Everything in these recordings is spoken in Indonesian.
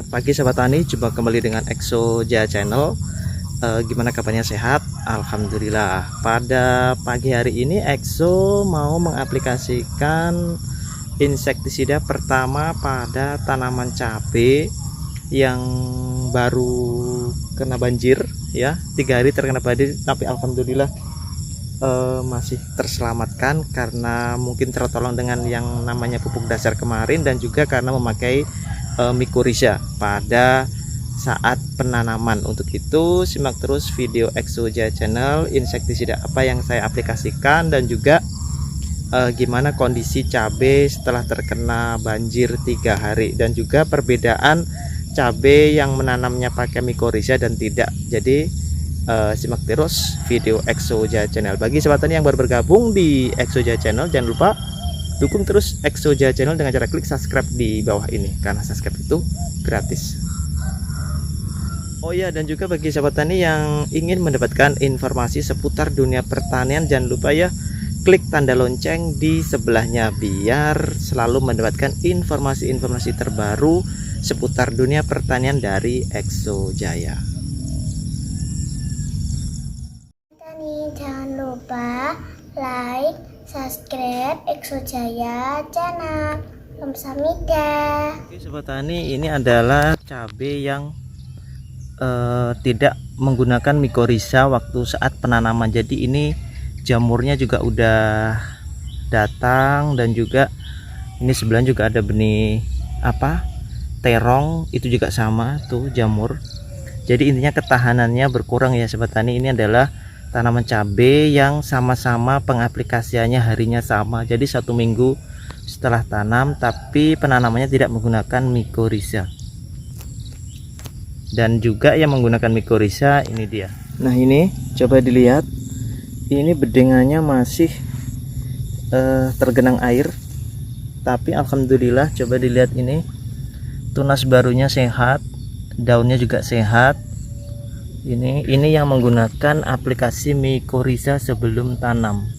Selamat pagi sahabat tani, jumpa kembali dengan Exo Jaya Channel. Gimana kabarnya, sehat? Alhamdulillah. Pada pagi hari ini Exo mau mengaplikasikan insektisida pertama pada tanaman cabai yang baru kena banjir ya, 3 hari terkena banjir, tapi alhamdulillah masih terselamatkan karena mungkin tertolong dengan yang namanya pupuk dasar kemarin dan juga karena memakai mycorrhiza pada saat penanaman. Untuk itu simak terus video Exo Jaya Channel, insektisida apa yang saya aplikasikan dan juga gimana kondisi cabai setelah terkena banjir 3 hari dan juga perbedaan cabai yang menanamnya pakai mycorrhiza dan tidak. Jadi simak terus video Exo Jaya Channel. Bagi sahabat tani yang baru bergabung di Exo Jaya Channel, jangan lupa dukung terus Exo Jaya Channel dengan cara klik subscribe di bawah ini, karena subscribe itu gratis. Oh ya, dan juga bagi sahabat tani yang ingin mendapatkan informasi seputar dunia pertanian, jangan lupa ya klik tanda lonceng di sebelahnya biar selalu mendapatkan informasi-informasi terbaru seputar dunia pertanian dari Exo Jaya. Jangan lupa like, subscribe Exo Jaya Channel. Kamsahamnida. Oke sobat tani, ini adalah cabai yang tidak menggunakan mycorrhiza waktu saat penanaman. Jadi ini jamurnya juga udah datang, dan juga ini sebelah juga ada benih terong, itu juga sama tuh jamur. Jadi intinya ketahanannya berkurang ya sobat tani. Ini adalah tanaman cabai yang sama-sama pengaplikasiannya harinya sama, jadi 1 minggu setelah tanam, tapi penanamannya tidak menggunakan mycorrhiza. Dan juga yang menggunakan mycorrhiza ini dia. Nah ini coba dilihat, ini bedengannya masih tergenang air, tapi alhamdulillah coba dilihat, ini tunas barunya sehat, daunnya juga sehat. Ini yang menggunakan aplikasi mycorrhiza sebelum tanam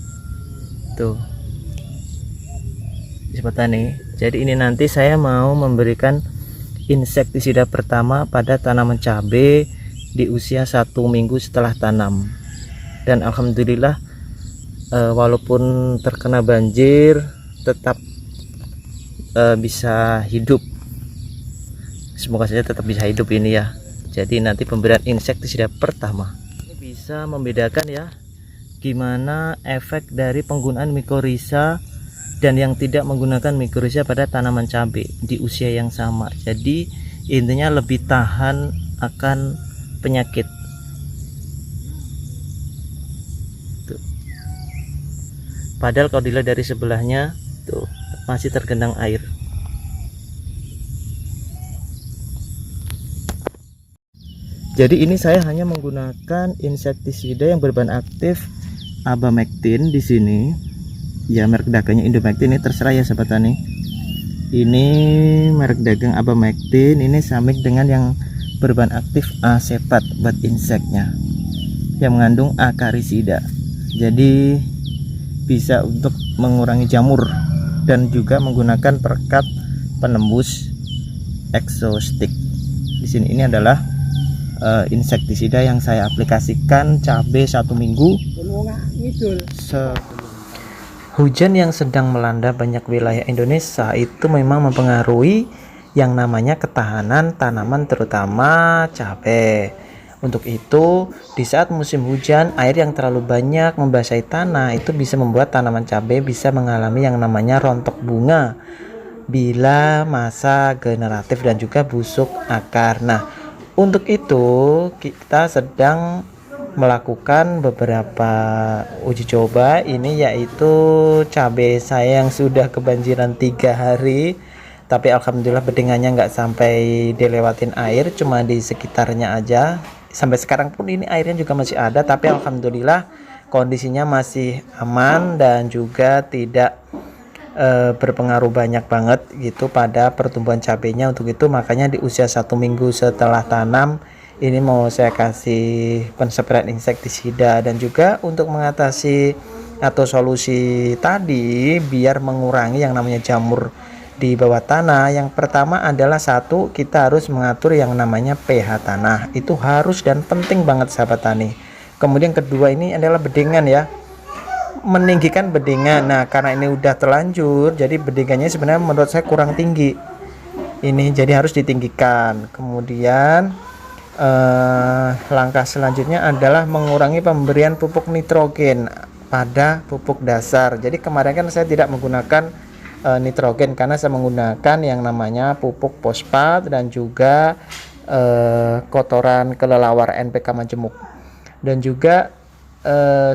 tuh sobat tani. Jadi ini nanti saya mau memberikan insektisida pertama pada tanaman cabai di usia 1 minggu setelah tanam, dan alhamdulillah walaupun terkena banjir tetap bisa hidup. Semoga saja tetap bisa hidup ini ya. Jadi nanti pemberian insektisida pertama ini bisa membedakan ya gimana efek dari penggunaan mycorrhiza dan yang tidak menggunakan mycorrhiza pada tanaman cabai di usia yang sama. Jadi intinya lebih tahan akan penyakit. Tuh. Padahal kalau dilihat dari sebelahnya tuh masih tergenang air. Jadi ini saya hanya menggunakan insektisida yang berbahan aktif abamectin di sini. Ya, merek dagangnya Indomectin, ini terserah ya sahabat tani. Ini merek dagang abamectin, ini samik dengan yang berbahan aktif asetat buat inseknya, yang mengandung akarisida. Jadi bisa untuk mengurangi jamur dan juga menggunakan perekat penembus exostick. Di sini ini adalah insektisida yang saya aplikasikan cabai 1 minggu. Hujan yang sedang melanda banyak wilayah Indonesia itu memang mempengaruhi yang namanya ketahanan tanaman, terutama cabai. Untuk itu di saat musim hujan, air yang terlalu banyak membasahi tanah itu bisa membuat tanaman cabai bisa mengalami yang namanya rontok bunga bila masa generatif dan juga busuk akar. Nah, untuk itu kita sedang melakukan beberapa uji coba ini, yaitu cabai saya yang sudah kebanjiran 3 hari, tapi alhamdulillah bedengannya nggak sampai dilewatin air, cuma di sekitarnya aja. Sampai sekarang pun ini airnya juga masih ada, tapi alhamdulillah kondisinya masih aman dan juga tidak berpengaruh banyak banget gitu pada pertumbuhan cabainya. Untuk itu makanya di usia 1 minggu setelah tanam ini mau saya kasih pensprayan insektisida, dan juga untuk mengatasi atau solusi tadi biar mengurangi yang namanya jamur di bawah tanah, yang pertama adalah satu, kita harus mengatur yang namanya pH tanah. Itu harus dan penting banget sahabat tani. Kemudian kedua ini adalah bedengan ya, meninggikan bedengan. Nah karena ini udah terlanjur, jadi bedengannya sebenarnya menurut saya kurang tinggi ini, jadi harus ditinggikan. Kemudian langkah selanjutnya adalah mengurangi pemberian pupuk nitrogen pada pupuk dasar. Jadi kemarin kan saya tidak menggunakan nitrogen karena saya menggunakan yang namanya pupuk fosfat dan juga kotoran kelelawar NPK majemuk. Dan juga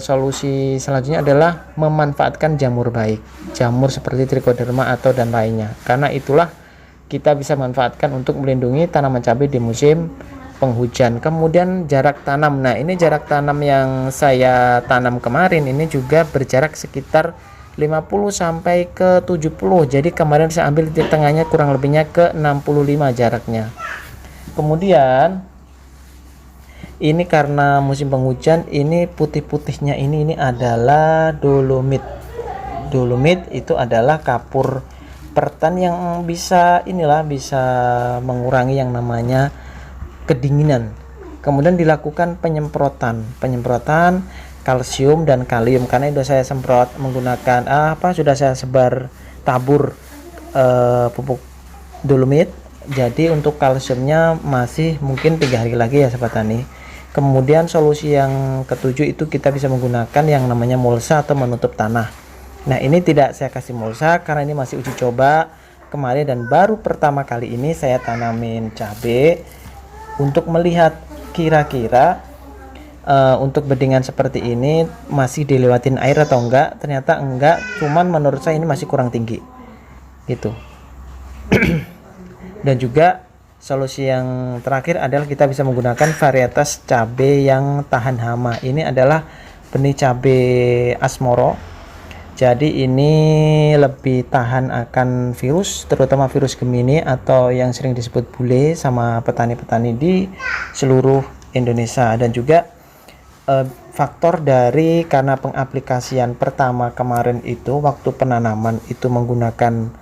solusi selanjutnya adalah memanfaatkan jamur baik, jamur seperti trichoderma atau dan lainnya, karena itulah kita bisa manfaatkan untuk melindungi tanaman cabai di musim penghujan. Kemudian jarak tanam, nah ini jarak tanam yang saya tanam kemarin ini juga berjarak sekitar 50 sampai ke 70. Jadi kemarin saya ambil di tengahnya, kurang lebihnya ke 65 jaraknya. Kemudian ini karena musim penghujan, ini putih-putihnya ini adalah dolomit. Dolomit itu adalah kapur pertan yang bisa bisa mengurangi yang namanya kedinginan. Kemudian dilakukan penyemprotan kalsium dan kalium, karena itu saya semprot menggunakan sudah saya sebar tabur pupuk dolomit. Jadi untuk kalsiumnya masih mungkin 3 hari lagi ya sahabat tani. Kemudian solusi yang ketujuh itu kita bisa menggunakan yang namanya mulsa atau menutup tanah. Nah ini tidak saya kasih mulsa karena ini masih uji coba kemarin dan baru pertama kali ini saya tanamin cabai untuk melihat kira-kira untuk bedengan seperti ini masih dilewatin air atau enggak. Ternyata enggak, cuman menurut saya ini masih kurang tinggi gitu. Dan juga solusi yang terakhir adalah kita bisa menggunakan varietas cabai yang tahan hama. Ini adalah benih cabai Asmoro. Jadi ini lebih tahan akan virus, terutama virus Gemini atau yang sering disebut bule sama petani-petani di seluruh Indonesia. Dan juga faktor dari karena pengaplikasian pertama kemarin itu waktu penanaman itu menggunakan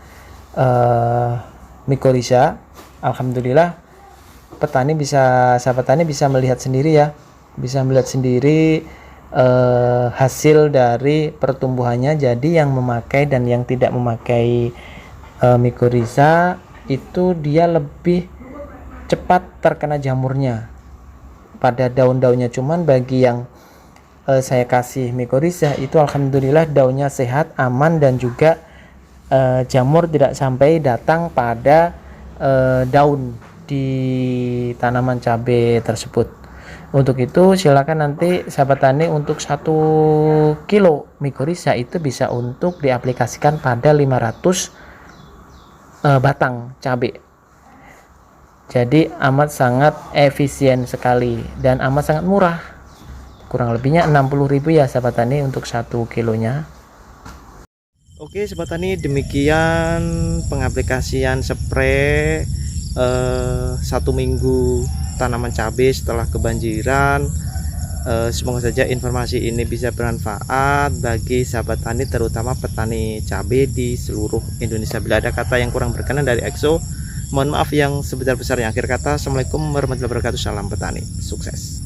mycorrhiza, alhamdulillah sahabat tani bisa melihat sendiri ya, bisa melihat sendiri hasil dari pertumbuhannya. Jadi yang memakai dan yang tidak memakai mycorrhiza itu dia lebih cepat terkena jamurnya pada daun-daunnya. Cuman bagi yang saya kasih mycorrhiza itu alhamdulillah daunnya sehat, aman, dan juga jamur tidak sampai datang pada daun di tanaman cabai tersebut. Untuk itu silakan nanti sahabat tani untuk 1 kilo mycorrhiza itu bisa untuk diaplikasikan pada 500 batang cabai. Jadi amat sangat efisien sekali dan amat sangat murah, kurang lebihnya 60.000 ya sahabat tani untuk 1 kilonya. Oke sahabat tani, demikian pengaplikasian spray 1 minggu tanaman cabai setelah kebanjiran. Semoga saja informasi ini bisa bermanfaat bagi sahabat tani, terutama petani cabai di seluruh Indonesia. Bila ada kata yang kurang berkenan dari EXO, mohon maaf yang sebesar-besarnya. Akhir kata, assalamualaikum warahmatullahi wabarakatuh. Salam petani, sukses.